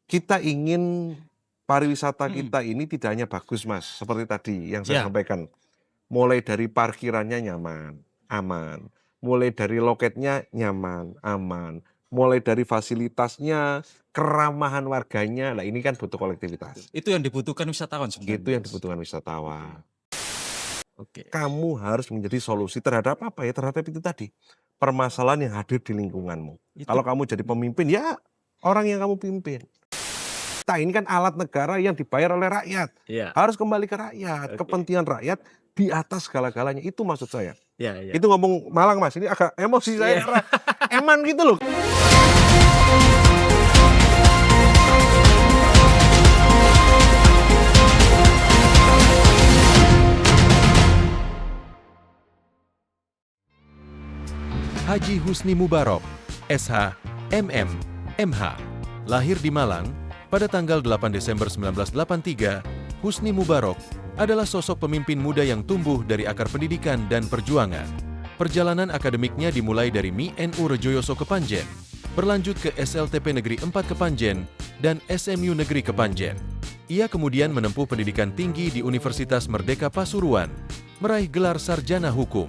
kita ingin pariwisata kita ini tidak hanya bagus, Mas, seperti tadi yang saya Ya, sampaikan. Mulai dari parkirannya nyaman, aman. Mulai dari loketnya nyaman, aman. Mulai dari fasilitasnya, keramahan warganya. Nah, ini kan butuh kolektivitas. itu yang dibutuhkan wisatawan Itu sebenarnya, yang Mas. dibutuhkan wisatawan. Oke. Kamu harus menjadi solusi terhadap apa ya? Terhadap itu tadi. Permasalahan yang hadir di lingkunganmu. Itu Kalau kamu jadi pemimpin, ya orang yang kamu pimpin. Kita ini kan alat negara yang dibayar oleh rakyat. ya, Harus kembali ke rakyat. Oke. Kepentingan rakyat di atas segala-galanya. Itu maksud saya. ya. Itu ngomong Malang, Mas. Ini agak emosi saya Iya. karena eman gitu loh. Haji Husni Mubarok, SH, MM, MH. Lahir di Malang pada tanggal 8 Desember 1983, Husni Mubarok adalah sosok pemimpin muda yang tumbuh dari akar pendidikan dan perjuangan. Perjalanan akademiknya dimulai dari MI.NU Rejoyoso Kepanjen, berlanjut ke SLTP Negeri 4 Kepanjen, dan SMU Negeri Kepanjen. Ia kemudian menempuh pendidikan tinggi di Universitas Merdeka Pasuruan, meraih gelar sarjana hukum.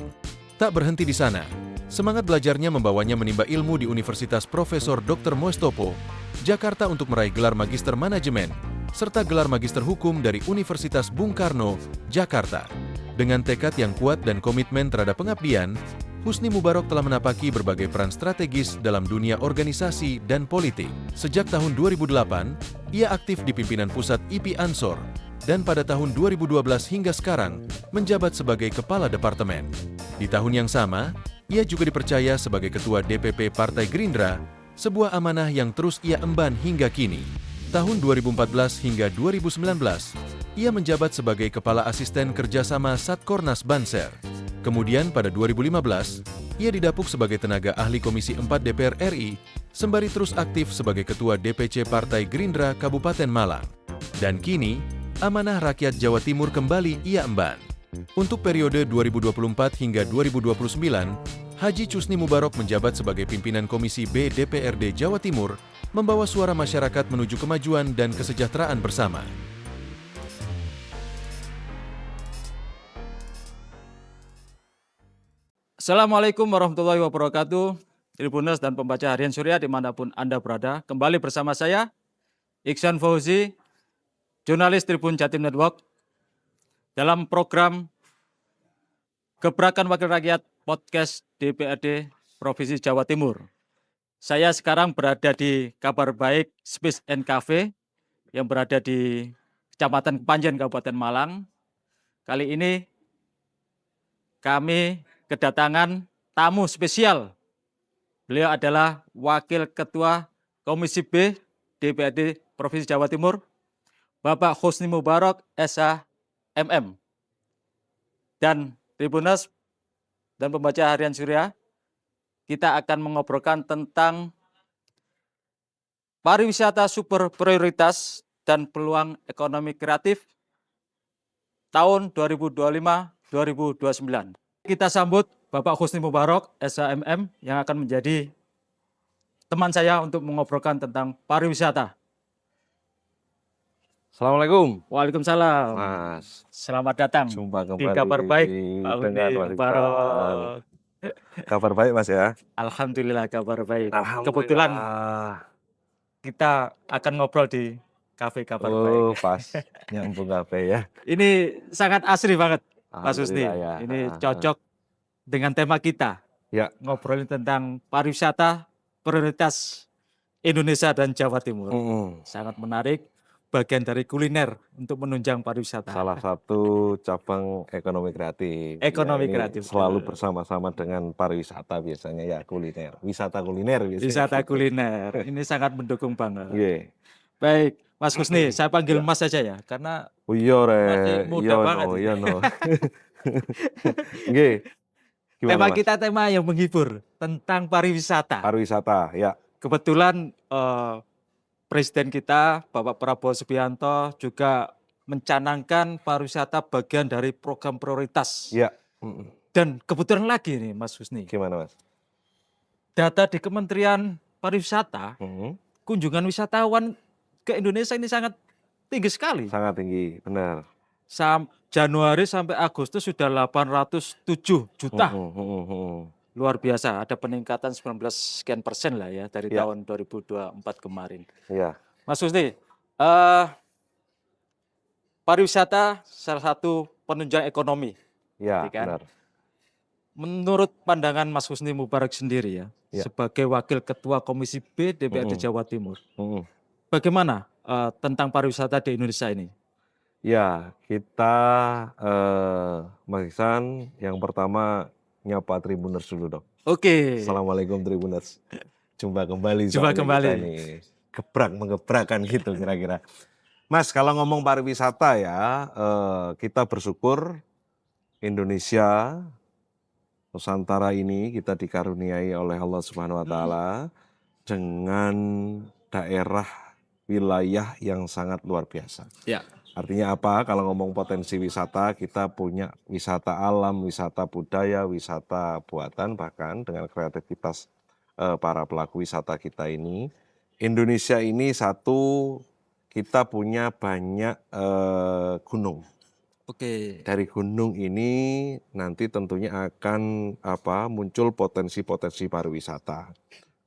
Tak berhenti di sana, semangat belajarnya membawanya menimba ilmu di Universitas Profesor Dr. Mustopo, Jakarta untuk meraih gelar Magister Manajemen, serta gelar Magister Hukum dari Universitas Bung Karno, Jakarta. Dengan tekad yang kuat dan komitmen terhadap pengabdian, Husni Mubarok telah menapaki berbagai peran strategis dalam dunia organisasi dan politik. Sejak tahun 2008, ia aktif di pimpinan pusat IP Ansor, dan pada tahun 2012 hingga sekarang menjabat sebagai Kepala Departemen. Di tahun yang sama, ia juga dipercaya sebagai Ketua DPP Partai Gerindra, sebuah amanah yang terus ia emban hingga kini. Tahun 2014 hingga 2019, ia menjabat sebagai Kepala Asisten Kerjasama Satkornas Banser. Kemudian pada 2015, ia didapuk sebagai tenaga ahli Komisi 4 DPR RI, sembari terus aktif sebagai Ketua DPC Partai Gerindra Kabupaten Malang. Dan kini, amanah rakyat Jawa Timur kembali ia emban. Untuk periode 2024 hingga 2029, Haji Husni Mubarok menjabat sebagai pimpinan Komisi B DPRD Jawa Timur, membawa suara masyarakat menuju kemajuan dan kesejahteraan bersama. Assalamualaikum warahmatullahi wabarakatuh. Tribuners dan pembaca harian Surya dimanapun Anda berada. Kembali bersama saya, Iksan Fauzi, jurnalis Tribun Jatim Network, dalam program Gebrakan Wakil Rakyat Podcast DPRD Provinsi Jawa Timur. Saya sekarang berada di Kabar Baik Space and Cafe yang berada di Kecamatan Kepanjen, Kabupaten Malang. Kali ini kami kedatangan tamu spesial. Beliau adalah Wakil Ketua Komisi B DPRD Provinsi Jawa Timur, Bapak Husni Mubarok, SH, MM. Dan Tribuners dan pembaca harian Surya, kita akan mengobrolkan tentang pariwisata super prioritas dan peluang ekonomi kreatif tahun 2025-2029. Kita sambut Bapak Husni Mubarok, SHMM, yang akan menjadi teman saya untuk mengobrolkan tentang pariwisata. Assalamualaikum, Waalaikumsalam. Mas. Selamat datang Jumpa di kembali Kabar Baik, di Pak Husni dengan Mas Mubarok. Kabar baik, Mas ya. Alhamdulillah kabar baik. Alhamdulillah. Kebetulan kita akan ngobrol di kafe Kabar Baik. Pas nyambung kafe ya. Ini sangat asri banget, Mas Husni. Alhamdulillah ya. Ini cocok dengan tema kita. Ya. Ngobrolin tentang pariwisata prioritas Indonesia dan Jawa Timur. Sangat menarik. Bagian dari kuliner untuk menunjang pariwisata. Salah satu cabang ekonomi kreatif. Ekonomi ini kreatif. Selalu bersama-sama dengan pariwisata biasanya ya, kuliner. Wisata kuliner biasanya. Wisata kuliner. Ini sangat mendukung banget. Iya. Baik, Mas Husni, saya panggil Mas saja ya, karena Oh iya masih re. muda banget. Iya no. Nggih. Gimana, Tema Mas? kita tema yang menghibur tentang pariwisata. Pariwisata, ya. Kebetulan Presiden kita, Bapak Prabowo Subianto, juga mencanangkan pariwisata bagian dari program prioritas. Ya. Dan kebetulan lagi nih Mas Husni, Gimana, Mas? data di Kementerian Pariwisata, kunjungan wisatawan ke Indonesia ini sangat tinggi sekali. Sangat tinggi, benar. Januari sampai Agustus sudah 807 juta. Luar biasa, ada peningkatan 19 sekian persen lah ya dari Ya. tahun 2024 kemarin. Iya, Mas Husni, pariwisata salah satu penunjang ekonomi. iya, Iya kan? benar. Menurut pandangan Mas Husni Mubarak sendiri ya, Ya. sebagai Wakil Ketua Komisi B DPRD Jawa Timur, Mm-mm. bagaimana tentang pariwisata di Indonesia ini? Ya, kita Mas Iksan, yang pertama nyapa Tribuners dulu dong. Oke, Assalamualaikum Tribuners. Jumpa kembali Jumpa soalnya kembali. kita ini. Mengebrakan gitu kira-kira. Mas, kalau ngomong pariwisata ya, kita bersyukur Indonesia, Nusantara ini kita dikaruniai oleh Allah Subhanahu wa Ta'ala dengan daerah wilayah yang sangat luar biasa. ya, Artinya apa? Kalau ngomong potensi wisata, kita punya wisata alam, wisata budaya, wisata buatan, bahkan dengan kreativitas para pelaku wisata kita ini. Indonesia ini satu, kita punya banyak gunung. oke, Dari gunung ini nanti tentunya akan muncul potensi-potensi pariwisata.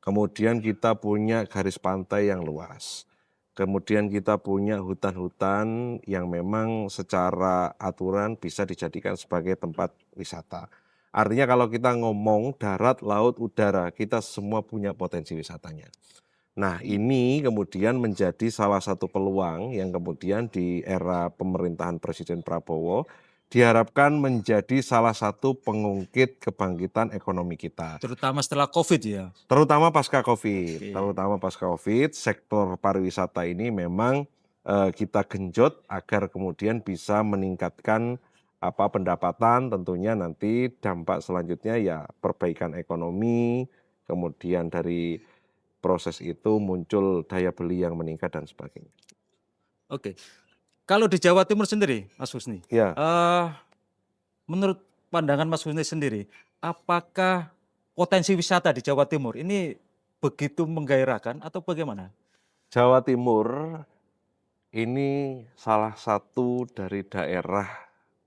Kemudian kita punya garis pantai yang luas. Kemudian kita punya hutan-hutan yang memang secara aturan bisa dijadikan sebagai tempat wisata. Artinya kalau kita ngomong darat, laut, udara, kita semua punya potensi wisatanya. Nah, ini kemudian menjadi salah satu peluang yang kemudian di era pemerintahan Presiden Prabowo diharapkan menjadi salah satu pengungkit kebangkitan ekonomi kita. terutama setelah COVID ya. Terutama pasca COVID, Oke. terutama pasca COVID, sektor pariwisata ini memang kita genjot agar kemudian bisa meningkatkan pendapatan, tentunya nanti dampak selanjutnya ya perbaikan ekonomi, kemudian dari proses itu muncul daya beli yang meningkat dan sebagainya. Oke, kalau di Jawa Timur sendiri, Mas Husni, Ya, menurut pandangan Mas Husni sendiri, apakah potensi wisata di Jawa Timur ini begitu menggairahkan atau bagaimana? Jawa Timur ini salah satu dari daerah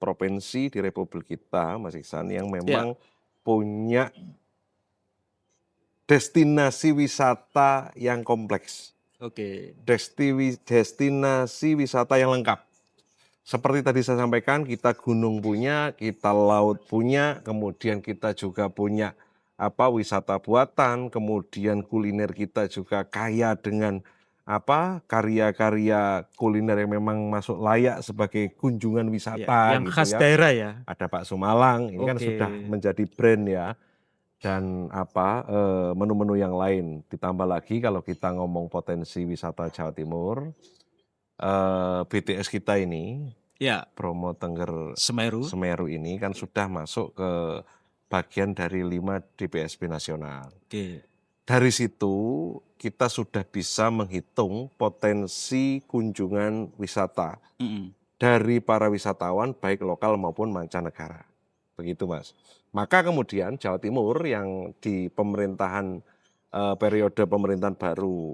provinsi di Republik kita, Mas Iksan, yang memang punya destinasi wisata yang kompleks. Oke, Destinasi wisata yang lengkap. Seperti tadi saya sampaikan, kita gunung punya, kita laut punya, kemudian kita juga punya wisata buatan, kemudian kuliner kita juga kaya dengan karya-karya kuliner yang memang masuk layak sebagai kunjungan wisata yang gitu khas ya. daerah ya. Ada bakso Malang, ini kan Oke. sudah menjadi brand ya. Dan menu-menu yang lain. Ditambah lagi kalau kita ngomong potensi wisata Jawa Timur, BTS kita ini, Ya, Bromo Tengger Semeru. Semeru ini kan sudah masuk ke bagian dari 5 DPSB nasional. Oke, Dari situ kita sudah bisa menghitung potensi kunjungan wisata dari para wisatawan baik lokal maupun mancanegara. Begitu Mas. Maka kemudian Jawa Timur yang di pemerintahan periode pemerintahan baru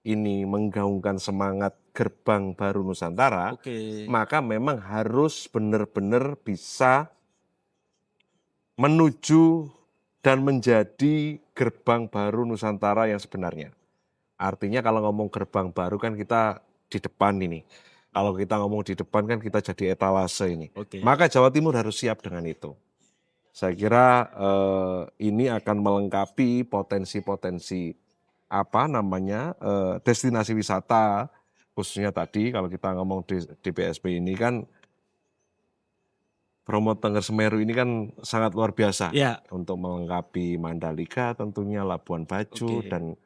ini menggaungkan semangat gerbang baru Nusantara, oke, maka memang harus benar-benar bisa menuju dan menjadi gerbang baru Nusantara yang sebenarnya. Artinya kalau ngomong gerbang baru kan kita di depan ini. Kalau kita ngomong di depan kan kita jadi etalase ini. oke. Maka Jawa Timur harus siap dengan itu. Saya kira ini akan melengkapi potensi-potensi destinasi wisata, khususnya tadi kalau kita ngomong di DPSB ini kan Bromo Tengger Semeru ini kan sangat luar biasa Ya, untuk melengkapi Mandalika tentunya, Labuan Bajo Oke. dan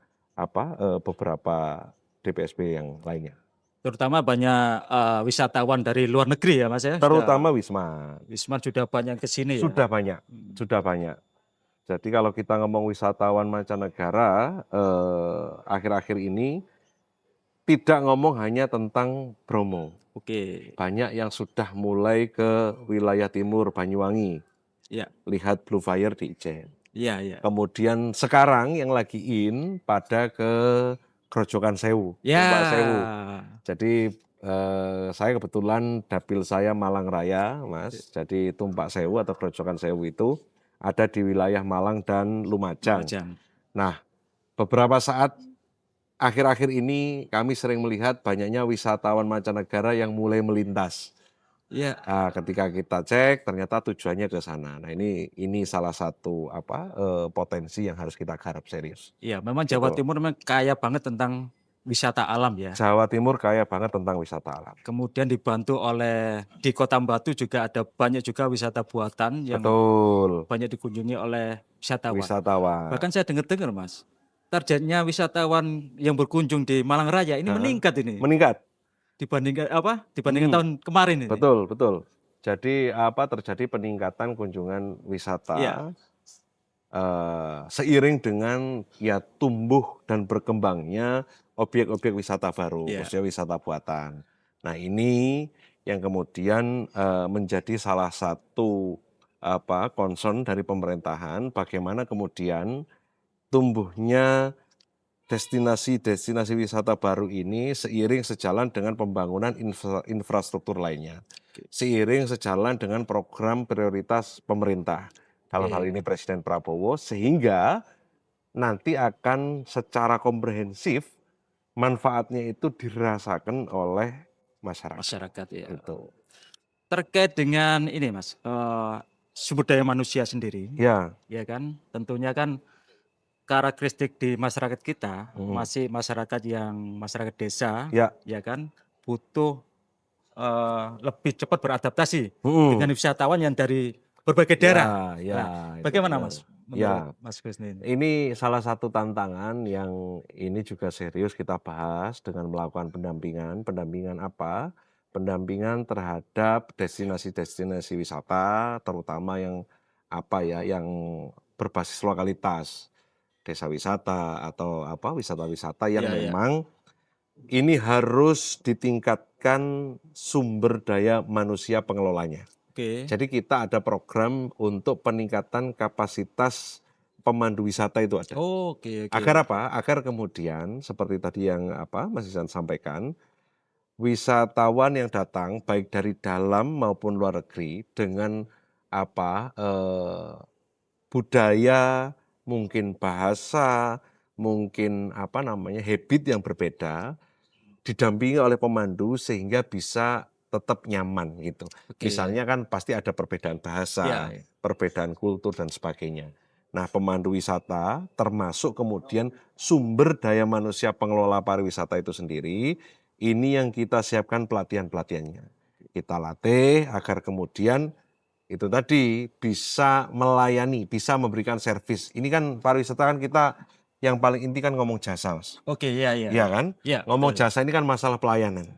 beberapa DPSB yang lainnya. terutama banyak wisatawan dari luar negeri ya Mas ya. Terutama Wisma. Wisman sudah banyak ke sini ya. Sudah banyak, sudah banyak. Jadi kalau kita ngomong wisatawan mancanegara, akhir-akhir ini tidak ngomong hanya tentang Bromo. Oke, Banyak yang sudah mulai ke wilayah timur, Banyuwangi. ya, Lihat Blue Fire di Ijen. ya, ya. Kemudian sekarang yang lagi pada ke Grojogan Sewu, Ya. Tumpak Sewu. Jadi saya kebetulan dapil saya Malang Raya, Mas. Jadi Tumpak Sewu atau Grojogan Sewu itu ada di wilayah Malang dan Lumajang. Nah, beberapa saat akhir-akhir ini kami sering melihat banyaknya wisatawan mancanegara yang mulai melintas. Ya. Nah, ketika kita cek ternyata tujuannya ke sana. Nah, ini salah satu potensi yang harus kita garap serius. Iya, memang Jawa Betul. Timur memang kaya banget tentang wisata alam ya. Jawa Timur kaya banget tentang wisata alam. Kemudian dibantu oleh di Kota Batu juga ada banyak juga wisata buatan yang Betul. banyak dikunjungi oleh wisatawan. Wisatawan. Bahkan saya dengar-dengar, Mas, targetnya wisatawan yang berkunjung di Malang Raya ini meningkat ini. Meningkat. Dibandingkan tahun kemarin ini. Betul, betul. Jadi terjadi peningkatan kunjungan wisata Iya. seiring dengan ya tumbuh dan berkembangnya objek-objek wisata baru, Iya. khususnya wisata buatan. Nah, ini yang kemudian menjadi salah satu concern dari pemerintahan, bagaimana kemudian tumbuhnya destinasi-destinasi wisata baru ini seiring sejalan dengan pembangunan infrastruktur lainnya. Seiring sejalan dengan program prioritas pemerintah. Dalam hal ini Presiden Prabowo, sehingga nanti akan secara komprehensif manfaatnya itu dirasakan oleh masyarakat. Masyarakat ya. Itu. Terkait dengan ini, Mas, sumber daya manusia sendiri. Ya. Ya kan, tentunya kan karakteristik di masyarakat kita masih masyarakat desa, ya kan, butuh lebih cepat beradaptasi dengan wisatawan yang dari berbagai daerah. Bagaimana, Mas? Ya, Mas Kusnin. ini salah satu tantangan yang ini juga serius kita bahas dengan melakukan pendampingan. Pendampingan apa? Pendampingan terhadap destinasi-destinasi wisata, terutama yang yang berbasis lokalitas, desa wisata atau wisata-wisata yang memang ini harus ditingkatkan sumber daya manusia pengelolanya. Jadi kita ada program untuk peningkatan kapasitas pemandu wisata itu ada. Agar apa? Agar kemudian seperti tadi yang Mas Ihsan sampaikan, wisatawan yang datang baik dari dalam maupun luar negeri dengan budaya, mungkin bahasa, mungkin habit yang berbeda, didampingi oleh pemandu sehingga bisa tetap nyaman gitu. Misalnya kan pasti ada perbedaan bahasa, perbedaan kultur dan sebagainya. Nah, pemandu wisata termasuk kemudian sumber daya manusia pengelola pariwisata itu sendiri, ini yang kita siapkan pelatihan-pelatihannya. Kita latih agar kemudian itu tadi bisa melayani, bisa memberikan servis. Ini kan pariwisata kan kita yang paling inti kan ngomong jasa, Mas. Iya kan? Ngomong jasa ini kan masalah pelayanan.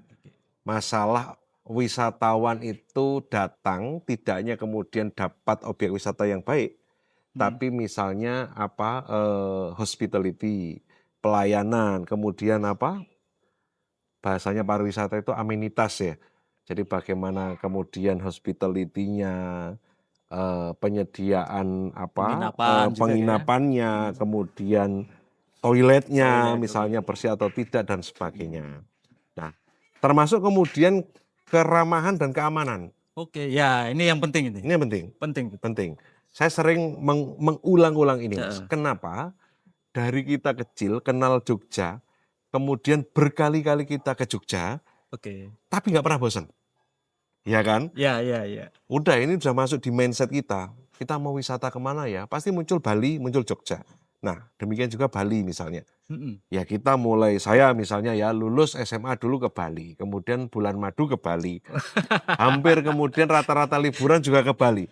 Masalah wisatawan itu datang tidak hanya kemudian dapat objek wisata yang baik, tapi misalnya hospitality, pelayanan, kemudian bahasanya pariwisata itu amenitas ya. Jadi bagaimana kemudian hospitality-nya, penyediaan penginapannya, kemudian toiletnya misalnya bersih atau tidak dan sebagainya. Nah, termasuk kemudian keramahan dan keamanan. Ini yang penting ini. Ini yang penting. Saya sering mengulang-ulang ini, Mas. Kenapa? Dari kita kecil kenal Jogja, kemudian berkali-kali kita ke Jogja, tapi nggak pernah bosan. Ya kan? Iya. Udah ini sudah masuk di mindset kita. Kita mau wisata kemana ya? Pasti muncul Bali, muncul Jogja. Nah, demikian juga Bali misalnya. Ya kita saya misalnya ya lulus SMA dulu ke Bali, kemudian bulan madu ke Bali. Hampir kemudian rata-rata liburan juga ke Bali.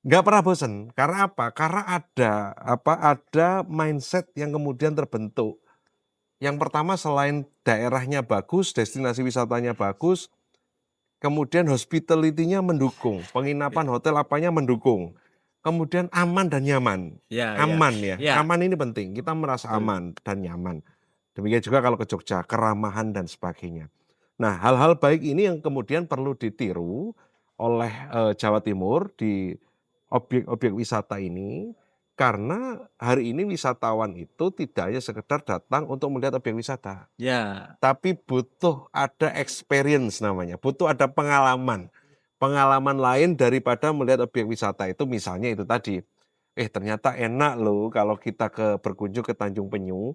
Nggak pernah bosan. Karena apa? Karena ada mindset yang kemudian terbentuk. Yang pertama selain daerahnya bagus, destinasi wisatanya bagus, kemudian hospitality-nya mendukung, penginapan hotel apanya mendukung. Kemudian aman dan nyaman. Aman. Aman ini penting. Kita merasa aman dan nyaman. Demikian juga kalau ke Jogja, keramahan dan sebagainya. Nah, hal-hal baik ini yang kemudian perlu ditiru oleh Jawa Timur di objek-objek wisata ini. Karena hari ini wisatawan itu tidak hanya sekedar datang untuk melihat objek wisata, Ya, tapi butuh ada experience namanya, butuh ada pengalaman. Pengalaman lain daripada melihat objek wisata itu misalnya itu tadi, ternyata enak loh kalau kita berkunjung ke Tanjung Penyu,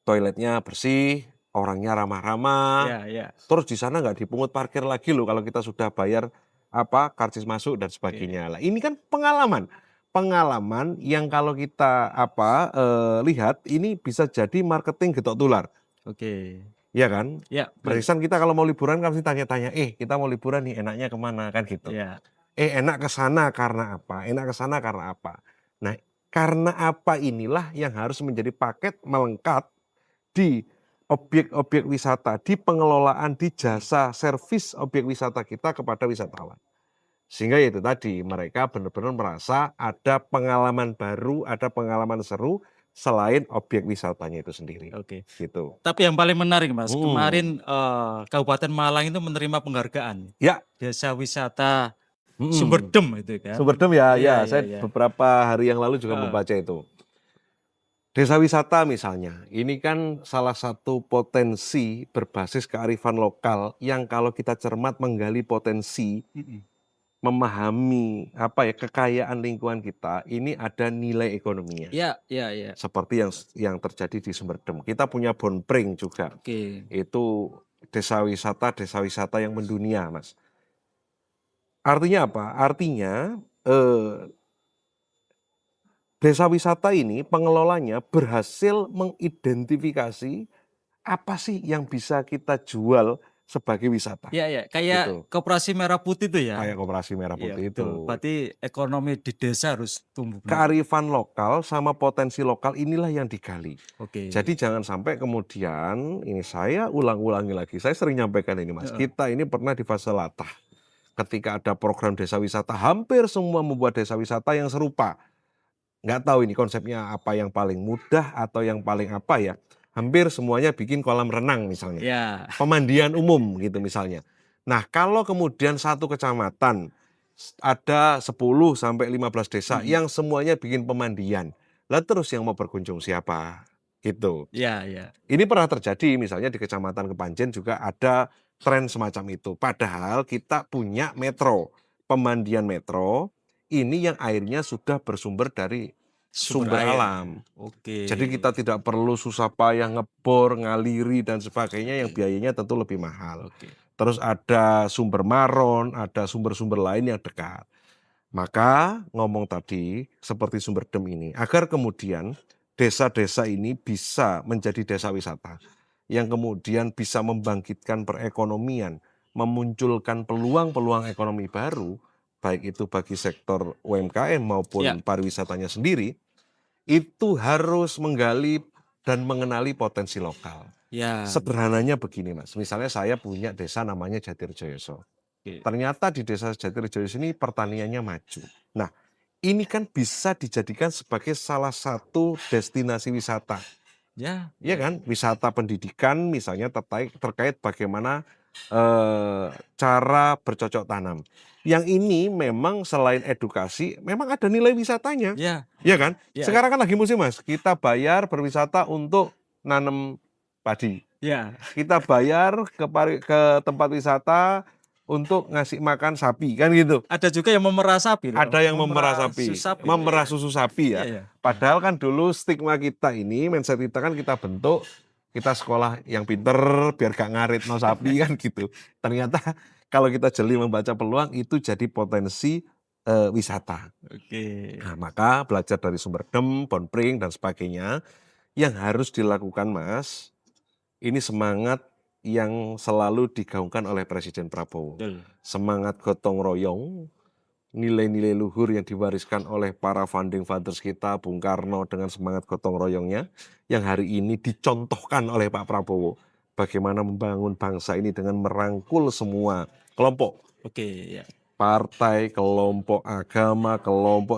toiletnya bersih, orangnya ramah-ramah, ya, ya. terus di sana nggak dipungut parkir lagi loh kalau kita sudah bayar karcis masuk dan sebagainya. Lah ini kan pengalaman. Pengalaman yang kalau kita lihat ini bisa jadi marketing getok tular. Oke. Iya kan? Ya, betul. Barisan kita kalau mau liburan kan pasti tanya-tanya, kita mau liburan nih enaknya kemana kan gitu. Ya, Enak ke sana karena apa? Enak ke sana karena apa? Nah, karena apa inilah yang harus menjadi paket melengkap di objek-objek wisata, di pengelolaan, di jasa servis objek wisata kita kepada wisatawan. Sehingga itu tadi, mereka benar-benar merasa ada pengalaman baru, ada pengalaman seru selain objek wisatanya itu sendiri. oke. Gitu. Tapi yang paling menarik, Mas, Hmm. kemarin Kabupaten Malang itu menerima penghargaan Ya, Desa Wisata hmm. Sumberdem itu kan. Sumberdem ya, Iya, saya iya. beberapa hari yang lalu juga Ah. membaca itu. Desa wisata misalnya, ini kan salah satu potensi berbasis kearifan lokal yang kalau kita cermat menggali potensi, memahami kekayaan lingkungan kita, ini ada nilai ekonominya. Ya, ya, ya. Seperti yang terjadi di Sumberdem. Kita punya Bonpring juga. Oke. Itu desa wisata yang mendunia, Mas. Artinya apa? Artinya desa wisata ini pengelolanya berhasil mengidentifikasi apa sih yang bisa kita jual sebagai wisata. Ya, ya. Kayak Gitu. Koperasi Merah Putih itu ya. Kayak Koperasi Merah Iya, Putih itu. betul. Berarti ekonomi di desa harus tumbuh. Kearifan lokal sama potensi lokal inilah yang digali. Oke. Jadi jangan sampai kemudian, ini saya ulang-ulangi lagi, saya sering nyampaikan ini Mas, kita ini pernah di fase latah. Ketika ada program desa wisata, hampir semua membuat desa wisata yang serupa. Nggak tahu ini konsepnya apa yang paling mudah atau yang paling apa ya. Hampir semuanya bikin kolam renang misalnya. Ya. Pemandian umum gitu misalnya. Nah kalau kemudian satu kecamatan ada 10 sampai 15 desa yang semuanya bikin pemandian. Lah terus yang mau berkunjung siapa? Gitu. Ya, ya. Ini pernah terjadi misalnya di Kecamatan Kepanjen juga ada tren semacam itu. Padahal kita punya metro, pemandian metro, ini yang airnya sudah bersumber dari sumber air. alam. Oke. Jadi kita tidak perlu susah payah ngebor, ngaliri dan sebagainya yang biayanya tentu lebih mahal. Oke. Terus ada sumber maron, ada sumber-sumber lain yang dekat. Maka ngomong tadi seperti Sumberdem ini, agar kemudian desa-desa ini bisa menjadi desa wisata yang kemudian bisa membangkitkan perekonomian, memunculkan peluang-peluang ekonomi baru, baik itu bagi sektor UMKM maupun pariwisatanya sendiri, itu harus menggali dan mengenali potensi lokal. Ya. Sederhananya begini Mas, misalnya saya punya desa namanya Jatirjoyoso. Oke. Ternyata di desa Jatirjoyoso ini pertaniannya maju. Nah, ini kan bisa dijadikan sebagai salah satu destinasi wisata. Ya. Iya kan? Wisata pendidikan misalnya terkait bagaimana cara bercocok tanam. Yang ini memang selain edukasi, memang ada nilai wisatanya. Ya. Iya kan? Ya. Sekarang kan lagi musim Mas, kita bayar berwisata untuk nanam padi. Ya. Kita bayar ke tempat wisata untuk ngasih makan sapi kan gitu. Ada juga yang memerah sapi. Ada yang memerah sapi, memerah susu sapi ya. Iya. Padahal kan dulu stigma kita ini, mindset kita kan kita bentuk, kita sekolah yang pinter biar gak ngarit no sapi kan gitu. Ternyata kalau kita jeli membaca peluang itu jadi potensi wisata. Oke. Nah, maka belajar dari Sumberdem, Bonpring dan sebagainya yang harus dilakukan Mas, ini semangat yang selalu digaungkan oleh Presiden Prabowo. Betul. Semangat gotong royong, nilai-nilai luhur yang diwariskan oleh para founding fathers kita, Bung Karno dengan semangat gotong royongnya, yang hari ini dicontohkan oleh Pak Prabowo. Bagaimana membangun bangsa ini dengan merangkul semua kelompok. Oke, ya. Partai, kelompok agama,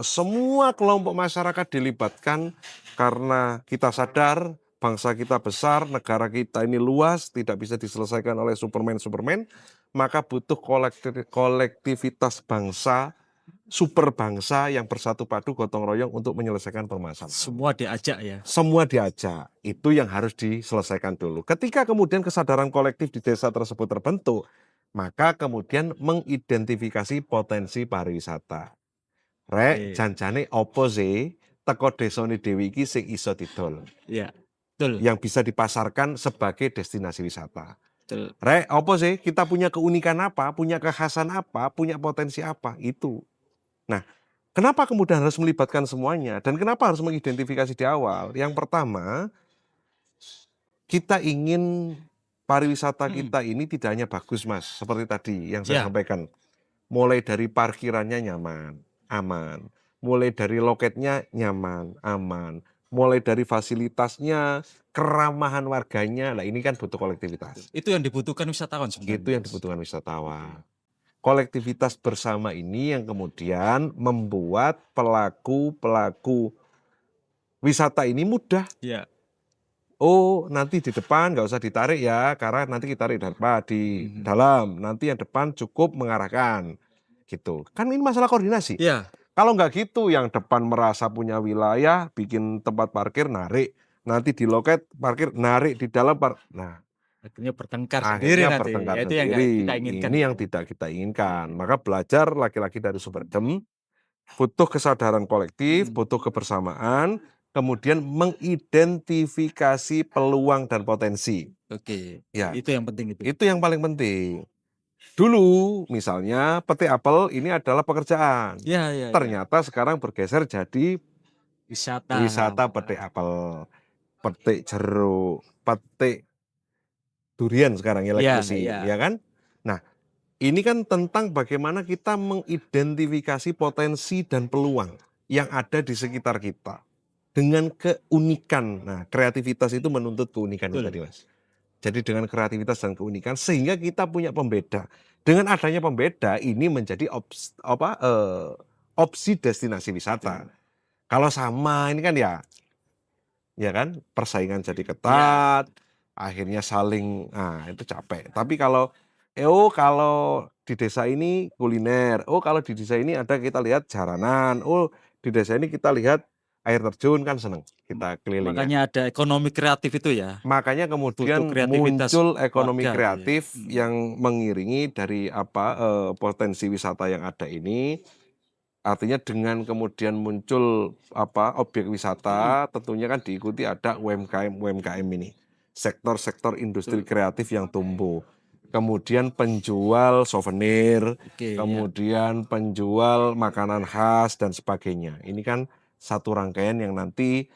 semua kelompok masyarakat dilibatkan karena kita sadar bangsa kita besar, negara kita ini luas, tidak bisa diselesaikan oleh Superman, maka butuh kolektivitas bangsa super bangsa yang bersatu padu gotong royong untuk menyelesaikan permasalahan. Semua diajak ya. Semua diajak, itu yang harus diselesaikan dulu. Ketika kemudian kesadaran kolektif di desa tersebut terbentuk, maka kemudian mengidentifikasi potensi pariwisata. Rek, Oke. janjane opo sih teko desane dhewe iki sing iso didol, Ya, betul. yang bisa dipasarkan sebagai destinasi wisata. Betul. Rek, opo sih kita punya keunikan apa, punya kekhasan apa, punya potensi apa, itu. Nah, kenapa kemudian harus melibatkan semuanya dan kenapa harus mengidentifikasi di awal? Yang pertama, kita ingin pariwisata kita ini tidak hanya bagus, Mas, seperti tadi yang saya Ya. sampaikan. Mulai dari parkirannya nyaman, aman. Mulai dari loketnya nyaman, aman. Mulai dari fasilitasnya, keramahan warganya. Nah, ini kan butuh kolektivitas. Itu yang dibutuhkan wisatawan sebenarnya. Itu yang dibutuhkan wisatawan. Kolektivitas bersama ini yang kemudian membuat pelaku-pelaku wisata ini mudah. Ya. Oh, nanti di depan nggak usah ditarik ya, karena nanti kita tarik di dalam. Nanti yang depan cukup mengarahkan, gitu. Kan ini masalah koordinasi. Ya. Kalau nggak gitu, yang depan merasa punya wilayah, bikin tempat parkir, narik. Nanti di loket parkir, narik di dalam Nah, Akhirnya bertengkar sendiri akhirnya nanti. bertengkar Ya, itu yang nggak sendiri. kita inginkan. Ini yang tidak kita inginkan. Maka belajar laki-laki dari Superdem, butuh kesadaran kolektif, butuh kebersamaan, kemudian mengidentifikasi peluang dan potensi. Oke. Ya, Itu yang penting itu. itu yang paling penting. Dulu misalnya petik apel ini adalah pekerjaan. Ya, ya, ya. Ternyata sekarang bergeser jadi wisata petik apel, petik jeruk, petik durian sekarang ya lagi Ya, musim, ya. ya kan? Nah, ini kan tentang bagaimana kita mengidentifikasi potensi dan peluang yang ada di sekitar kita dengan keunikan. Nah, kreativitas itu menuntut keunikan itu Betul. tadi, Mas. Jadi dengan kreativitas dan keunikan sehingga kita punya pembeda. Dengan adanya pembeda ini menjadi opsi destinasi wisata. Kalau sama ini kan ya kan persaingan jadi ketat, akhirnya saling, itu capek. Tapi kalau kalau di desa ini kuliner, kalau di desa ini ada kita lihat jaranan, di desa ini kita lihat air terjun, kan seneng kita keliling ya. Makanya ada ekonomi kreatif itu ya. Makanya kemudian Butuh kreativitas muncul ekonomi warga, kreatif gitu yang mengiringi dari potensi wisata yang ada ini. Artinya dengan kemudian muncul objek wisata, tentunya kan diikuti ada UMKM ini. Sektor-sektor industri kreatif yang tumbuh. Kemudian penjual souvenir, Oke, ya. kemudian penjual makanan khas dan sebagainya. Ini kan satu rangkaian yang nanti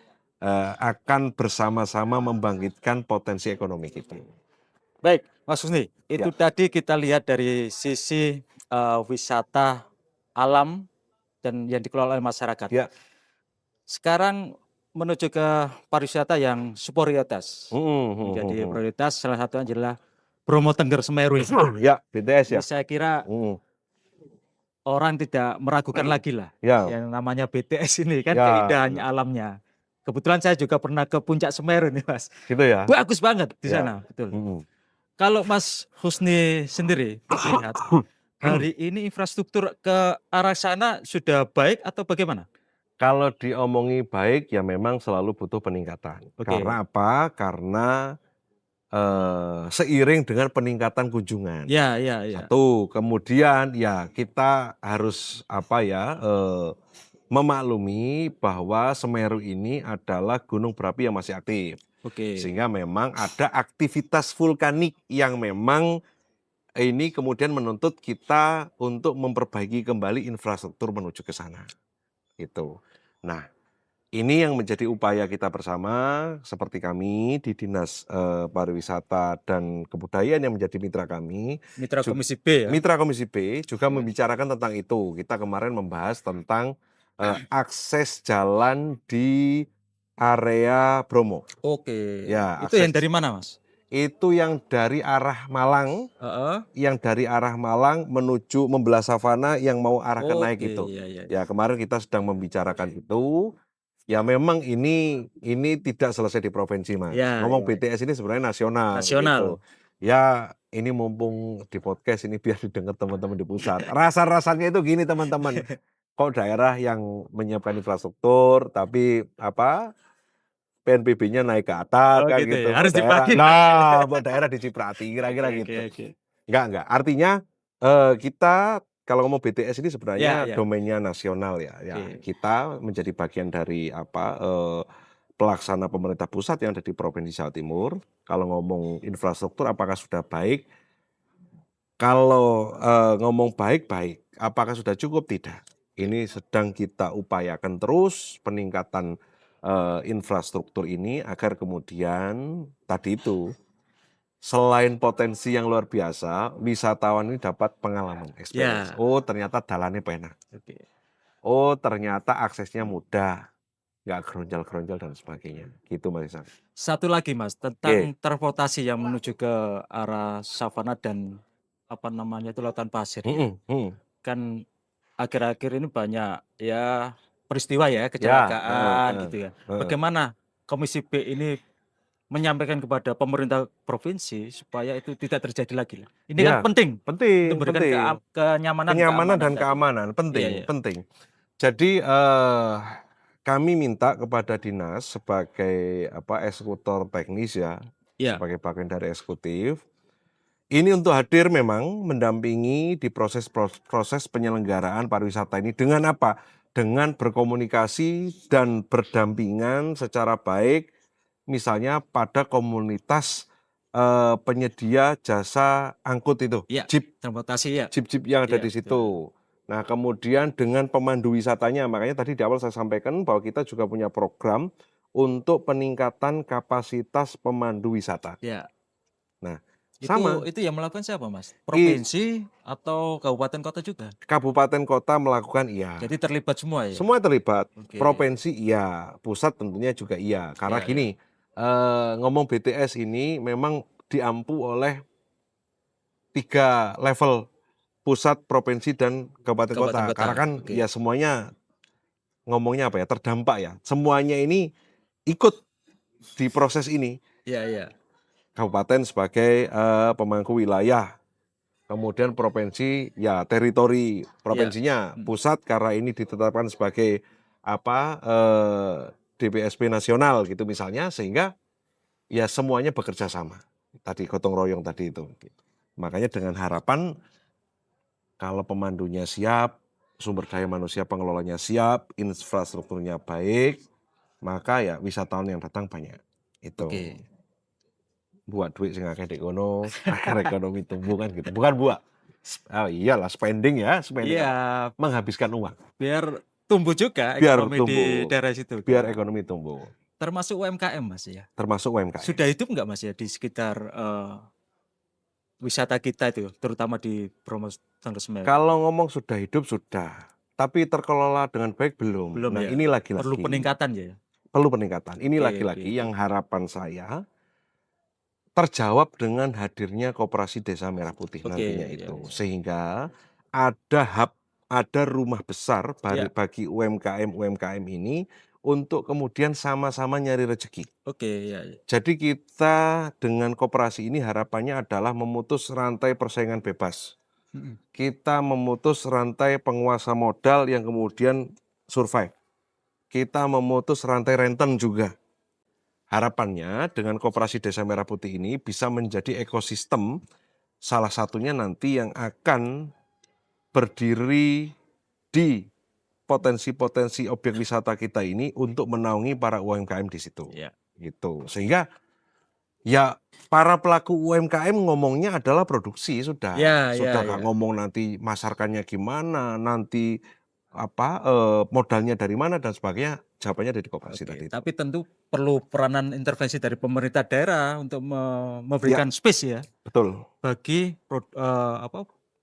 akan bersama-sama membangkitkan potensi ekonomi kita. Baik, Mas Husni, itu Ya. tadi kita lihat dari sisi wisata alam dan yang dikelola oleh masyarakat. Ya. Sekarang menuju ke pariwisata yang prioritas. Jadi prioritas salah satunya adalah Bromo Tengger Semeru. Ya, BTS ya. Jadi saya kira orang tidak meragukan lagi lah Ya. yang namanya BTS ini kan Ya. keindahannya alamnya. Kebetulan saya juga pernah ke puncak Semeru nih, Mas. Gitu ya. Bagus banget di Ya. sana, betul. Kalau Mas Husni sendiri melihat hari ini infrastruktur ke arah sana sudah baik atau bagaimana? Kalau diomongi baik ya memang selalu butuh peningkatan. Oke. Karena apa? Karena seiring dengan peningkatan kunjungan. Ya, ya, ya. Satu, kemudian ya kita harus memaklumi bahwa Semeru ini adalah gunung berapi yang masih aktif. Oke. Sehingga memang ada aktivitas vulkanik yang memang ini kemudian menuntut kita untuk memperbaiki kembali infrastruktur menuju ke sana. Itu. Nah, ini yang menjadi upaya kita bersama seperti kami di Dinas Pariwisata dan Kebudayaan yang menjadi mitra kami. Mitra Komisi B ya. Mitra Komisi B juga membicarakan tentang itu. Kita kemarin membahas tentang akses jalan di area Bromo. Oke. Ya, Itu yang dari mana, Mas? Itu yang dari arah Malang, menuju membelah savana yang mau arah ke naik itu. Iya, iya. Ya, kemarin kita sedang membicarakan itu. Ya memang ini tidak selesai di provinsi, Mas. Ya, Ngomong ya. BTS ini sebenarnya nasional. Nasional. Gitu. Ya ini mumpung di podcast ini biar didengar teman-teman di pusat. Rasa-rasanya itu gini teman-teman. Kok daerah yang menyiapkan infrastruktur tapi PNBP-nya naik ke atas Oh kan gitu gitu. ya, harus Daerah, dibagi. buat daerah diciprati kira-kira Oke, gitu. oke. Enggak. Artinya kita kalau ngomong BTS ini Ya, sebenarnya ya. domainnya nasional ya. Ya, Oke. kita menjadi bagian dari pelaksana pemerintah pusat yang ada di Provinsi Jawa Timur. Kalau ngomong infrastruktur apakah sudah baik? Kalau ngomong baik-baik, apakah sudah cukup? Tidak. Ini sedang kita upayakan terus peningkatan infrastruktur ini agar kemudian tadi itu selain potensi yang luar biasa, wisatawan ini dapat pengalaman, experience. Ya. Oh, ternyata dalannya penak. Oke. Oh, ternyata aksesnya mudah, nggak geronjal-geronjal dan sebagainya. Gitu Mas Isan. Satu lagi Mas, Oke. tentang transportasi yang menuju ke arah savana dan apa namanya itu lautan pasir ya. Kan akhir-akhir ini banyak ya peristiwa ya, Ya, kecelakaan gitu ya. heeh. Bagaimana Komisi B ini menyampaikan kepada pemerintah provinsi supaya itu tidak terjadi lagi lah. Ini kan Ya, penting penting, untuk memberikan penting. kenyamanan, Kenyamanan dan tadi. keamanan, Iya, penting, iya. penting. Jadi kami minta kepada dinas sebagai eksekutor teknis ya, Iya. sebagai bagian dari eksekutif, ini untuk hadir memang mendampingi di proses penyelenggaraan pariwisata ini dengan apa? Dengan berkomunikasi dan berdampingan secara baik, misalnya pada komunitas penyedia jasa angkut itu, Iya, jeep transportasi ya. jeep yang ada Iya, di situ. Nah, kemudian dengan pemandu wisatanya, makanya tadi di awal saya sampaikan bahwa kita juga punya program untuk peningkatan kapasitas pemandu wisata. Iya. Nah, Itu sama. yang melakukan siapa Mas? Provinsi atau kabupaten kota juga? Kabupaten kota melakukan iya. Jadi terlibat semua ya? Semua terlibat. Oke. Provinsi iya, pusat tentunya juga iya. Karena Iya, iya. gini, ngomong BTS ini memang diampu oleh 3 level, pusat, provinsi, dan kabupaten kota. Kabupaten kota, Karena kan oke. ya semuanya ngomongnya terdampak ya. Semuanya ini ikut di proses ini. Iya, iya. Kabupaten sebagai pemangku wilayah, kemudian provinsi ya teritori provinsinya, pusat karena ini ditetapkan sebagai DPSP nasional gitu misalnya, sehingga ya semuanya bekerja sama. Tadi gotong royong tadi itu. Makanya dengan harapan kalau pemandunya siap, sumber daya manusia pengelolanya siap, infrastrukturnya baik, maka ya wisatawan yang datang banyak. Itu. Oke. Buat duit sing akeh dek kono, akhir ekonomi tumbuh kan gitu. Bukan buat. Iyalah spending ya, spending. Iya, Menghabiskan uang. biar tumbuh juga Biar ekonomi di tumbuh. daerah situ. Biar ekonomi tumbuh. Termasuk UMKM Mas ya? Termasuk UMKM. Sudah hidup nggak Mas ya di sekitar wisata kita itu, terutama di Bromo Tengger Semeru? Kalau ngomong sudah hidup sudah, tapi terkelola dengan baik belum. Belum Nah ya? ini lagi-lagi. Perlu peningkatan ya? Perlu peningkatan. Ini Oke, lagi-lagi oke. yang harapan saya terjawab dengan hadirnya Koperasi Desa Merah Putih Oke, nantinya iya, itu. iya. Sehingga ada hub, ada rumah besar Iya. bagi UMKM ini untuk kemudian sama-sama nyari rezeki. Oke, iya, iya. Jadi kita dengan koperasi ini harapannya adalah memutus rantai persaingan bebas. Kita memutus rantai penguasa modal yang kemudian survive. Kita memutus rantai renten juga. Harapannya dengan Koperasi Desa Merah Putih ini bisa menjadi ekosistem salah satunya nanti yang akan berdiri di potensi-potensi objek wisata kita ini untuk menaungi para UMKM di situ. Iya. Gitu. Sehingga ya para pelaku UMKM ngomongnya adalah produksi sudah. Ya, Sudah ya, nggak ya. ngomong nanti masarkannya gimana, nanti modalnya dari mana dan sebagainya, jawabannya dari koperasi Oke, tadi itu. tapi tentu perlu peranan intervensi dari pemerintah daerah untuk memberikan space ya Betul. bagi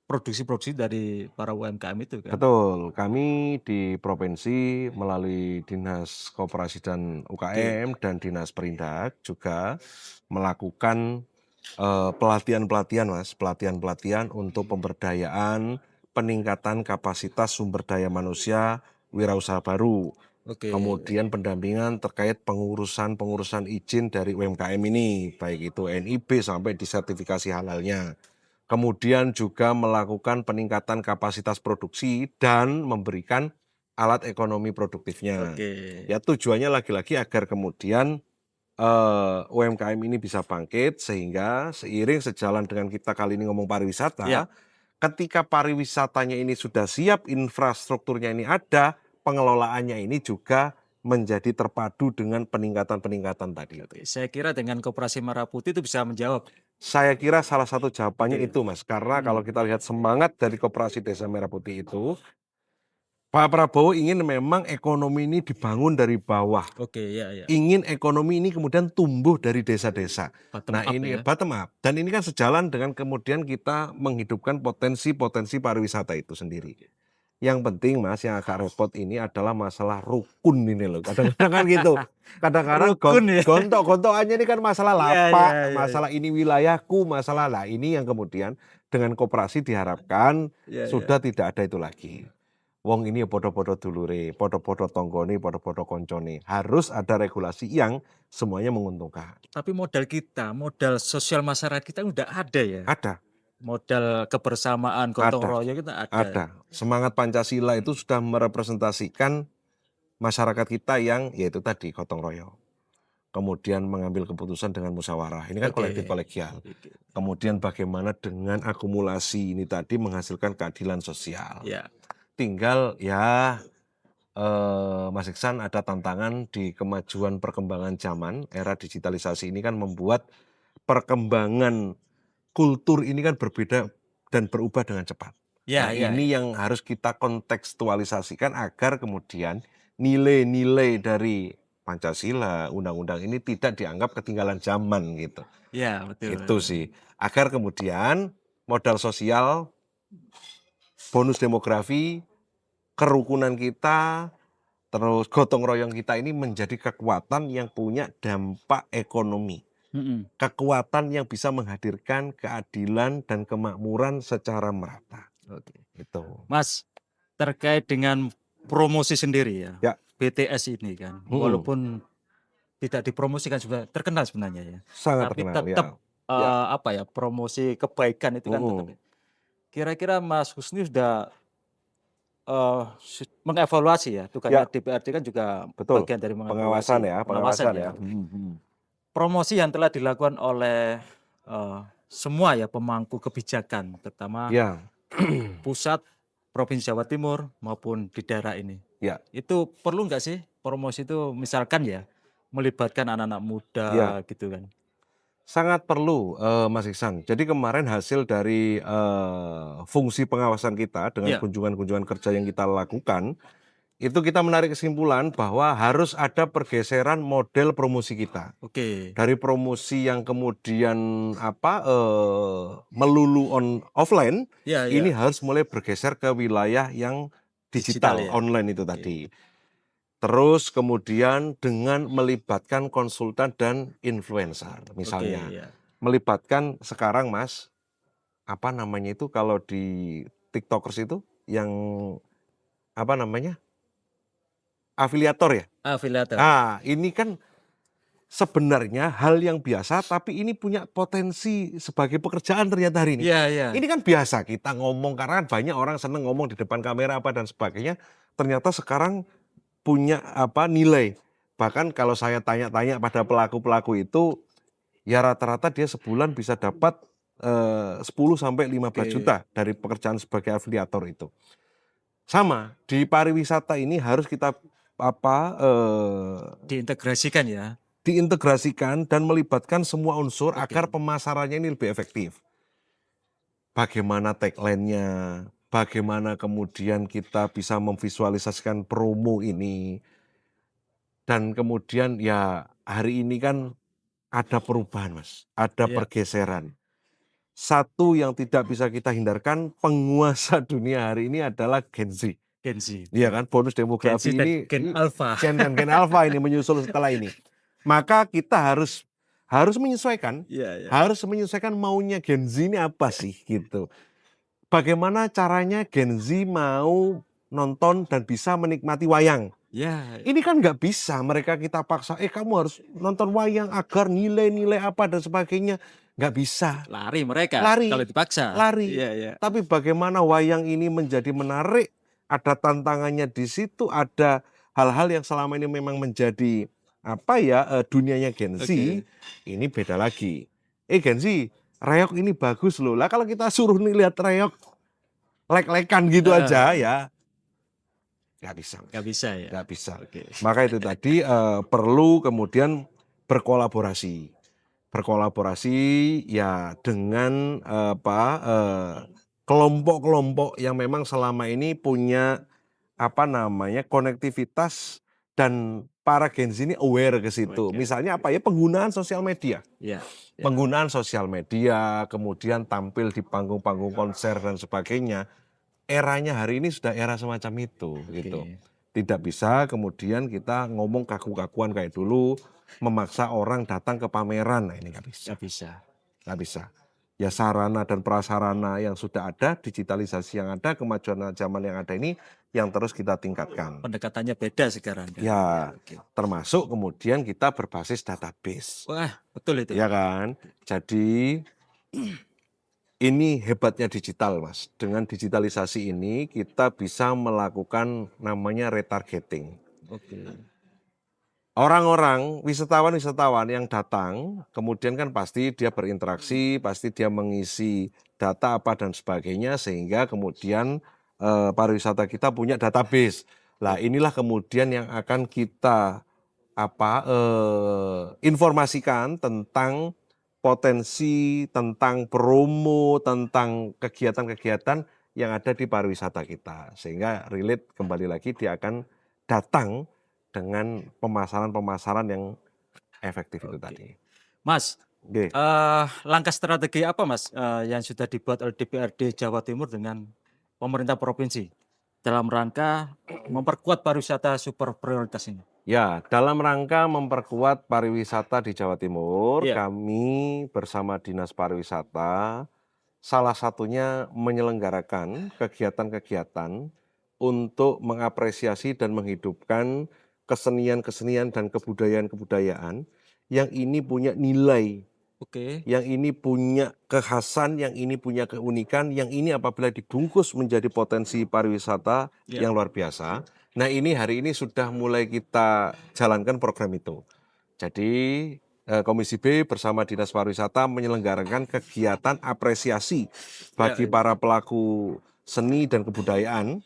produksi-produksi dari para UMKM itu kan. Betul, kami di provinsi melalui Dinas Koperasi dan UKM dan Dinas Perindak juga melakukan pelatihan-pelatihan Mas, pelatihan-pelatihan untuk pemberdayaan, peningkatan kapasitas sumber daya manusia wirausaha baru. Oke. Kemudian pendampingan terkait pengurusan izin dari UMKM ini, baik itu NIB sampai di sertifikasi halalnya. Kemudian juga melakukan peningkatan kapasitas produksi dan memberikan alat ekonomi produktifnya. Oke. Ya tujuannya lagi-lagi agar kemudian UMKM ini bisa bangkit sehingga seiring sejalan dengan kita kali ini ngomong pariwisata, Ya. ketika pariwisatanya ini sudah siap, infrastrukturnya ini ada, pengelolaannya ini juga menjadi terpadu dengan peningkatan-peningkatan tadi. Oke. Saya kira dengan Koperasi Merah Putih itu bisa menjawab. Saya kira salah satu jawabannya Oke. itu, Mas. Karena kalau kita lihat semangat dari Koperasi Desa Merah Putih itu, Pak Prabowo ingin memang ekonomi ini dibangun dari bawah. Oke, ya, ya. Ingin ekonomi ini kemudian tumbuh dari desa-desa. Bottom Nah up ini ya. bottom up. Dan ini kan sejalan dengan kemudian kita menghidupkan potensi-potensi pariwisata itu sendiri. Yang penting Mas, yang agak repot ini adalah masalah rukun ini loh. Kadang-kadang kan gitu. Kadang-kadang Rukun ya. gontok-gontokannya ini kan masalah Iya, lapak, iya, iya, masalah ini wilayahku, masalah lah ini yang kemudian dengan koperasi diharapkan Iya, iya. sudah tidak ada itu lagi. Wong ini podo-podo dulure, podo-podo tonggone, podo-podo koncone. Harus ada regulasi yang semuanya menguntungkan. Tapi modal kita, modal sosial masyarakat kita udah ada ya. Ada, Modal kebersamaan, gotong Ada. royong kita ada. ada. Semangat Pancasila itu sudah merepresentasikan masyarakat kita yang yaitu tadi gotong royong. Kemudian mengambil keputusan dengan musyawarah. Ini kan Oke. kolektif kolegial. Kemudian bagaimana dengan akumulasi ini tadi menghasilkan keadilan sosial. Ya. Tinggal ya Mas Iksan ada tantangan di kemajuan perkembangan zaman, era digitalisasi ini kan membuat perkembangan kultur ini kan berbeda dan berubah dengan cepat. Ya, Nah ya. ini yang harus kita kontekstualisasikan agar kemudian nilai-nilai dari Pancasila, undang-undang ini tidak dianggap ketinggalan zaman gitu. Ya, betul. Itu sih. Agar kemudian modal sosial, bonus demografi, kerukunan kita, terus gotong royong kita ini menjadi kekuatan yang punya dampak ekonomi. Mm-mm. Kekuatan yang bisa menghadirkan keadilan dan kemakmuran secara merata. Oke. Itu. Mas, terkait dengan promosi sendiri ya. Ya. BTS ini kan, walaupun tidak dipromosikan sudah terkenal sebenarnya ya. Sangat Tapi terkenal tetap ya. apa ya, promosi kebaikan itu kan tetap. Kira-kira Mas Husni sudah mengevaluasi ya, tugasnya DPRD kan juga Betul. bagian dari Pengawasan ya, pengawasan ya. Promosi yang telah dilakukan oleh semua ya pemangku kebijakan, terutama Ya. pusat, Provinsi Jawa Timur maupun di daerah ini. Ya. Itu perlu nggak sih promosi itu misalkan ya melibatkan anak-anak muda Ya. gitu kan? Sangat perlu Mas Iksan. Jadi kemarin hasil dari fungsi pengawasan kita dengan Ya. kunjungan-kunjungan kerja yang kita lakukan, itu kita menarik kesimpulan bahwa harus ada pergeseran model promosi kita. Oke. Dari promosi yang kemudian melulu offline, Ya, ini ya. harus mulai bergeser ke wilayah yang digital, Digital ya. online itu tadi. Terus kemudian dengan melibatkan konsultan dan influencer, misalnya. Oke, ya. Melibatkan sekarang Mas, apa namanya itu kalau di TikTokers itu yang apa namanya? Afiliator ya? Afiliator. Ah, ini kan sebenarnya hal yang biasa, tapi ini punya potensi sebagai pekerjaan ternyata hari ini. Iya, iya. Ini kan biasa kita ngomong, karena kan banyak orang seneng ngomong di depan kamera apa dan sebagainya. Ternyata sekarang punya nilai. Bahkan kalau saya tanya-tanya pada pelaku-pelaku itu, ya rata-rata dia sebulan bisa dapat 10 sampai 15 juta dari pekerjaan sebagai afiliator itu. Sama, di pariwisata ini harus kita Diintegrasikan ya. diintegrasikan dan melibatkan semua unsur agar pemasarannya ini lebih efektif. Bagaimana tagline-nya, bagaimana kemudian kita bisa memvisualisasikan promo ini. Dan kemudian ya hari ini kan ada perubahan Mas, ada pergeseran. Satu yang tidak bisa kita hindarkan, penguasa dunia hari ini adalah Gen Z. Gen Z. Iya kan, bonus demografi Gen Z dan ini Gen Alpha. Gen Alpha ini menyusul setelah ini. Maka kita harus menyesuaikan, harus menyesuaikan maunya Gen Z ini apa sih gitu. Bagaimana caranya Gen Z mau nonton dan bisa menikmati wayang Ya, Ini kan nggak bisa mereka kita paksa, kamu harus nonton wayang agar nilai-nilai apa dan sebagainya. Nggak bisa. lari mereka Lari, kalau dipaksa. lari. Iya, iya. Tapi bagaimana wayang ini menjadi menarik, ada tantangannya di situ, ada hal-hal yang selama ini memang menjadi apa ya, dunianya Gen Z, Oke. ini beda lagi. Gen Z, reog ini bagus loh. Lah kalau kita suruh nih lihat reog lek-lekan gitu aja ya, nggak bisa. Nggak bisa ya. Nggak bisa. Oke. Maka itu tadi perlu kemudian berkolaborasi. Berkolaborasi ya dengan kelompok-kelompok yang memang selama ini punya apa namanya konektivitas dan para Gen Z ini aware ke situ. Oke. Misalnya apa ya, penggunaan sosial media. Iya. Ya. Penggunaan sosial media, kemudian tampil di panggung-panggung konser dan sebagainya. Eranya hari ini sudah era semacam itu gitu. Oke. Tidak bisa kemudian kita ngomong kaku-kakuan kayak dulu, memaksa orang datang ke pameran. Nah, ini nggak bisa. Nggak bisa. Nggak bisa. Ya sarana dan prasarana yang sudah ada, digitalisasi yang ada, kemajuan zaman yang ada ini yang terus kita tingkatkan. Pendekatannya beda sekarang kan. Ya, Oke. termasuk kemudian kita berbasis database. Wah, betul itu. Ya kan? Jadi ini hebatnya digital, Mas. Dengan digitalisasi ini kita bisa melakukan namanya retargeting. Oke. Orang-orang, wisatawan-wisatawan yang datang, kemudian kan pasti dia berinteraksi, pasti dia mengisi data apa dan sebagainya, sehingga kemudian pariwisata kita punya database. Lah inilah kemudian yang akan kita informasikan tentang potensi, tentang promo, tentang kegiatan-kegiatan yang ada di pariwisata kita. Sehingga relate kembali lagi dia akan datang dengan pemasaran-pemasaran yang efektif itu Oke. tadi. Mas, Oke. langkah strategi apa Mas yang sudah dibuat oleh DPRD Jawa Timur dengan pemerintah provinsi dalam rangka memperkuat pariwisata super prioritas ini? Ya, dalam rangka memperkuat pariwisata di Jawa Timur, Iya. kami bersama Dinas Pariwisata salah satunya menyelenggarakan kegiatan-kegiatan untuk mengapresiasi dan menghidupkan kesenian-kesenian dan kebudayaan-kebudayaan yang ini punya nilai, Oke. yang ini punya kekhasan, yang ini punya keunikan, yang ini apabila dibungkus menjadi potensi pariwisata Iya. yang luar biasa. Nah ini hari ini sudah mulai kita jalankan program itu. Jadi Komisi B bersama Dinas Pariwisata menyelenggarakan kegiatan apresiasi bagi Ya. para pelaku seni dan kebudayaan.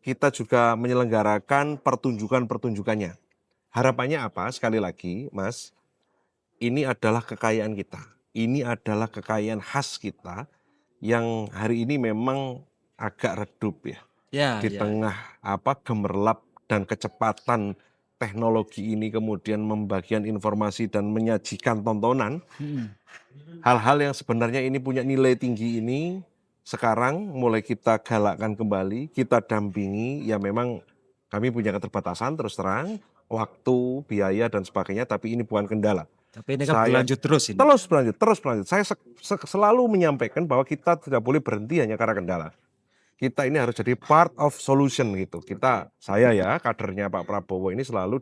Kita juga menyelenggarakan pertunjukan-pertunjukannya. Harapannya apa? Sekali lagi, Mas, ini adalah kekayaan kita. Ini adalah kekayaan khas kita yang hari ini memang agak redup ya. Ya, Di ya. tengah gemerlap dan kecepatan teknologi ini kemudian membagikan informasi dan menyajikan tontonan, hal-hal yang sebenarnya ini punya nilai tinggi ini sekarang mulai kita galakkan kembali, kita dampingi. Ya memang kami punya keterbatasan terus terang, waktu, biaya dan sebagainya, tapi ini bukan kendala. Tapi ini kan berlanjut terus ini. Terus berlanjut. Saya selalu menyampaikan bahwa kita tidak boleh berhenti hanya karena kendala. Kita ini harus jadi part of solution gitu. Saya ya kadernya Pak Prabowo ini selalu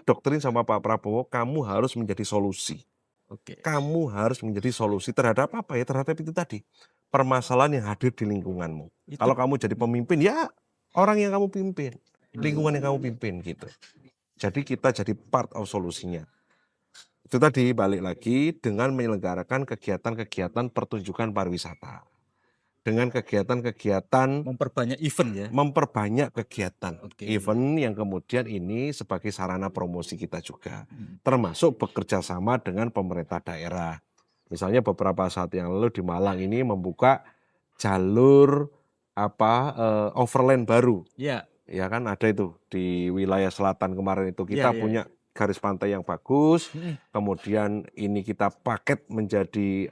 doktrin sama Pak Prabowo, kamu harus menjadi solusi. Oke. Kamu harus menjadi solusi terhadap apa ya? Terhadap itu tadi, permasalahan yang hadir di lingkunganmu. Itu- Kalau kamu jadi pemimpin ya orang yang kamu pimpin, lingkungan yang kamu pimpin gitu. Jadi kita jadi part of solusinya. Itu tadi balik lagi dengan menyelenggarakan kegiatan-kegiatan pertunjukan pariwisata. Dengan kegiatan-kegiatan Memperbanyak event ya. memperbanyak kegiatan Oke. event yang kemudian ini sebagai sarana promosi kita juga, termasuk bekerja sama dengan pemerintah daerah. Misalnya beberapa saat yang lalu di Malang ini membuka jalur overland baru. Ya. Ya kan ada itu di wilayah selatan kemarin itu kita Ya. punya garis pantai yang bagus, kemudian ini kita paket menjadi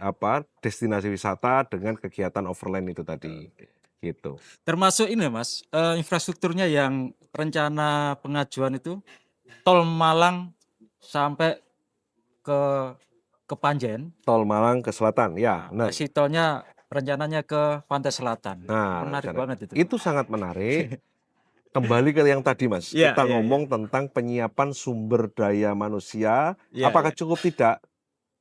destinasi wisata dengan kegiatan overland itu tadi, gitu. Termasuk ini Mas, infrastrukturnya yang rencana pengajuan itu tol Malang sampai ke Panjen, Tol Malang ke selatan, ya, benar. si tolnya rencananya ke pantai selatan. Nah, Menarik rencana- banget itu. itu sangat menarik. kembali ke yang tadi Mas, Iya, kita iya, ngomong tentang penyiapan sumber daya manusia, iya. apakah Iya. cukup tidak?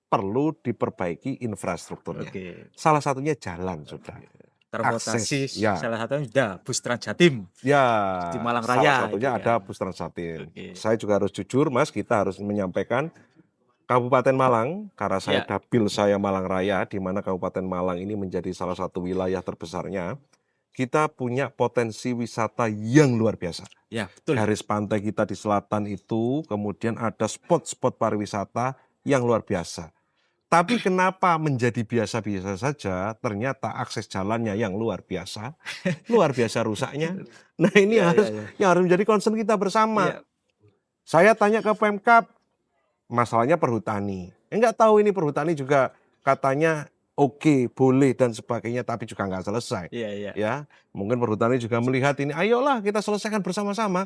Perlu diperbaiki infrastrukturnya. Oke. Salah satunya jalan sudah. Transportasi Akses, ya. salah satunya sudah bus Trans Jatim Ya, di Malang salah Raya satunya itu ada kan. bus Trans Jatim. Oke. Saya juga harus jujur Mas, kita harus menyampaikan Kabupaten Malang, karena saya Ya. dapil saya Malang Raya, di mana Kabupaten Malang ini menjadi salah satu wilayah terbesarnya, kita punya potensi wisata yang luar biasa. Ya, betul. Garis pantai kita di selatan itu, kemudian ada spot-spot pariwisata yang luar biasa. Tapi kenapa menjadi biasa-biasa saja, ternyata akses jalannya yang luar biasa rusaknya. Nah ini Ya, harus ya, ya. yang harus menjadi concern kita bersama. Ya. Saya tanya ke Pemkab, masalahnya perhutani. Enggak tahu ini perhutani juga katanya oke, boleh dan sebagainya, tapi juga nggak selesai. Iya, iya. Ya, mungkin perhutani juga melihat ini, ayolah kita selesaikan bersama-sama.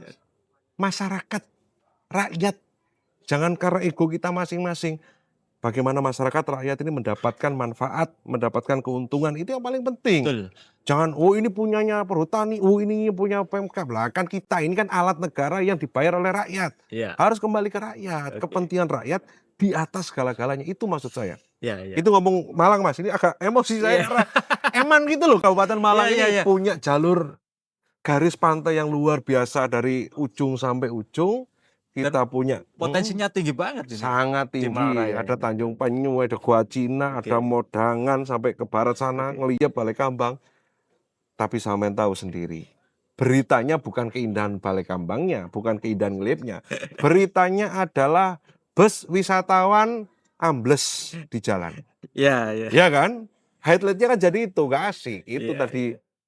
Masyarakat, rakyat, jangan karena ego kita masing-masing. Bagaimana masyarakat rakyat ini mendapatkan manfaat, mendapatkan keuntungan, itu yang paling penting. Betul. Jangan, oh ini punyanya perhutani, oh ini punya Pemkab. Lah kan kita, ini kan alat negara yang dibayar oleh rakyat. Iya. Harus kembali ke rakyat, Oke. kepentingan rakyat di atas segala-galanya. Itu maksud saya. Iya, iya. Itu ngomong Malang Mas, ini agak emosi saya. Karena eman gitu loh, Kabupaten Malang Iya, ini iya. punya jalur garis pantai yang luar biasa dari ujung sampai ujung. Kita punya Potensinya tinggi banget ini. sangat di tinggi. Malang Raya Ada ini. Tanjung Penyu, ada Gua Cina, Oke. ada Modangan sampai ke barat sana, ngeliat Balai Kambang. Tapi sampean tahu sendiri, beritanya bukan keindahan Balai Kambangnya, bukan keindahan ngelipnya. Beritanya adalah bus wisatawan ambles di jalan. Iya, iya. Ya kan? Highlightnya kan jadi itu, gak asik. Itu Iya, tadi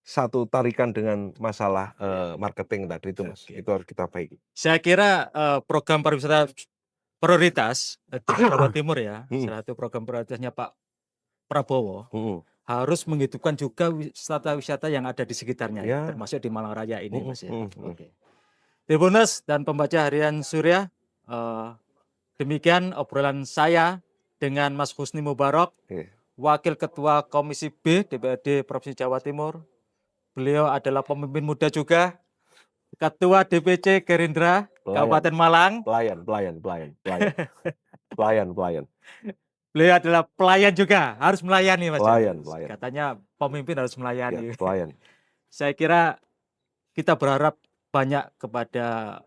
satu tarikan dengan masalah marketing tadi itu Mas. Oke. Itu harus kita baiki. Saya kira program pariwisata prioritas di Jawa Timur ya, salah satu program prioritasnya Pak Prabowo harus menghidupkan juga wisata-wisata yang ada di sekitarnya, ya, Ya. termasuk di Malang Raya ini, Mas ya. Mm. Oke. Tribuners dan pembaca harian Surya, demikian obrolan saya dengan Mas Husni Mubarok, Oke. Wakil Ketua Komisi B DPRD Provinsi Jawa Timur. Beliau adalah pemimpin muda juga, Ketua DPC Gerindra Kabupaten Malang. Pelayan. Beliau adalah pelayan juga, harus melayani Mas. Pelayan. Katanya pemimpin harus melayani. Ya, pelayan. Saya kira kita berharap banyak kepada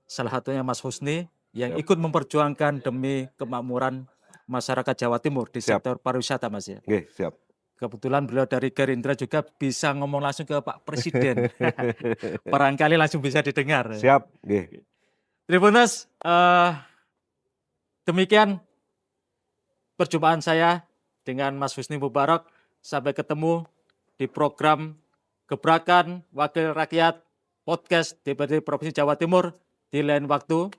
salah satunya Mas Husni yang Siap. ikut memperjuangkan demi kemakmuran masyarakat Jawa Timur di Siap. sektor pariwisata Mas ya. Oke, siap. Kebetulan beliau dari Gerindra juga bisa ngomong langsung ke Pak Presiden. Barangkali langsung bisa didengar. Siap. Oke. Tribuners, demikian perjumpaan saya dengan Mas Husni Mubarok. Sampai ketemu di program Gebrakan Wakil Rakyat Podcast DPRD Provinsi Jawa Timur di lain waktu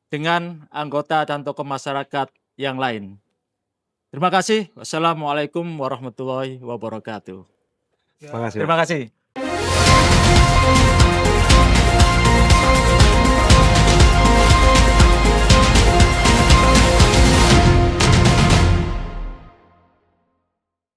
dengan anggota dan tokoh masyarakat yang lain. Terima kasih. Wassalamualaikum warahmatullahi wabarakatuh. Terima kasih. Terima kasih.